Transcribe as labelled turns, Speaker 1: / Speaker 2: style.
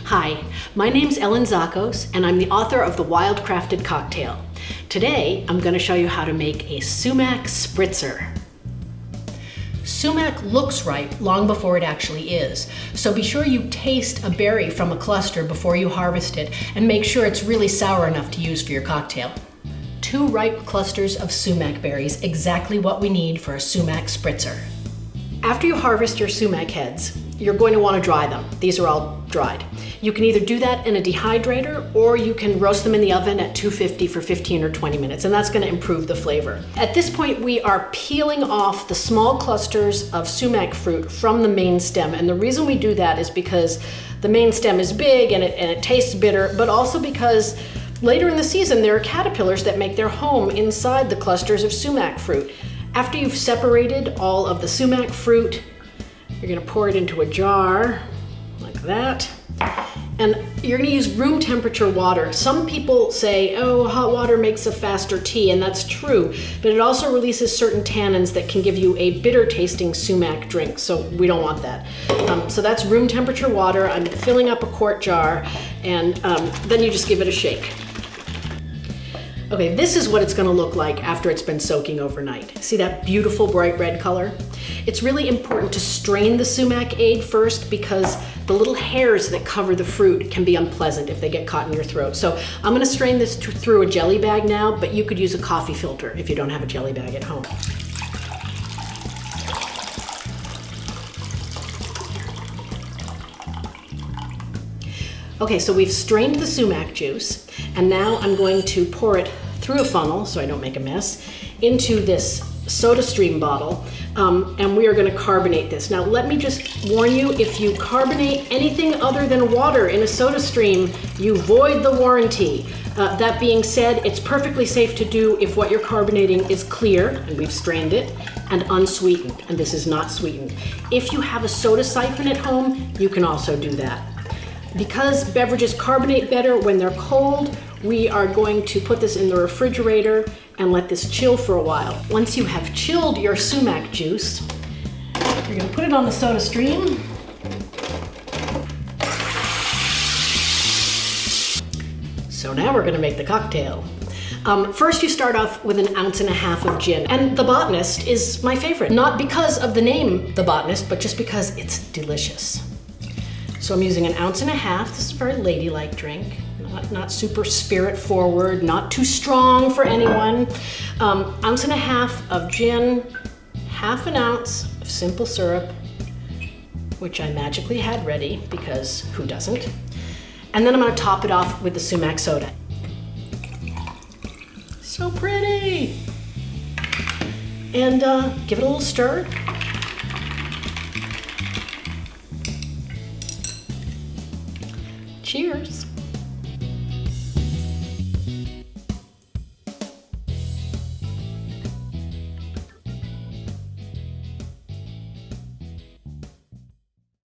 Speaker 1: Hi, my name's Ellen Zachos, and I'm the author of the Wildcrafted Cocktail. Today, I'm going to show you how to make a Sumac Spritzer. Sumac looks ripe long before it actually is, so be sure you taste a berry from a cluster before you harvest it, and make sure it's really sour enough to use for your cocktail. 2 ripe clusters of sumac berries, exactly what we need for a Sumac Spritzer. After you harvest your sumac heads, you're going to want to dry them. These are all dried. You can either do that in a dehydrator or you can roast them in the oven at 250 for 15 or 20 minutes, and that's going to improve the flavor. At this point, we are peeling off the small clusters of sumac fruit from the main stem, and the reason we do that is because the main stem is big and it tastes bitter, but also because later in the season there are caterpillars that make their home inside the clusters of sumac fruit. After you've separated all of the sumac fruit, you're going to pour it into a jar like that. And you're going to use room temperature water. Some people say, oh, hot water makes a faster tea, and that's true, but it also releases certain tannins that can give you a bitter tasting sumac drink, so we don't want that. So that's room temperature water. I'm filling up a quart jar, and then you just give it a shake. Okay, this is what it's going to look like after it's been soaking overnight. See that beautiful bright red color? It's really important to strain the sumac-ade first because the little hairs that cover the fruit can be unpleasant if they get caught in your throat. So I'm going to strain this through a jelly bag now, but you could use a coffee filter if you don't have a jelly bag at home. Okay, so we've strained the sumac juice, and now I'm going to pour it through a funnel, so I don't make a mess, into this SodaStream bottle, and we are going to carbonate this. Now let me just warn you, if you carbonate anything other than water in a SodaStream, you void the warranty. That being said, it's perfectly safe to do if what you're carbonating is clear, and we've strained it, and unsweetened, and this is not sweetened. If you have a soda siphon at home, you can also do that. Because beverages carbonate better when they're cold, we are going to put this in the refrigerator and let this chill for a while. Once you have chilled your sumac juice, you're going to put it on the SodaStream. So now we're going to make the cocktail. First you start off with 1.5 ounces of gin, and the Botanist is my favorite. Not because of the name The Botanist, but just because it's delicious. So I'm using 1.5 ounces. This is a very ladylike drink, not super spirit forward, not too strong for anyone. 1.5 ounces of gin, 1/2 ounce of simple syrup, which I magically had ready because who doesn't? And then I'm going to top it off with the sumac soda. So pretty! And give it a little stir. Cheers.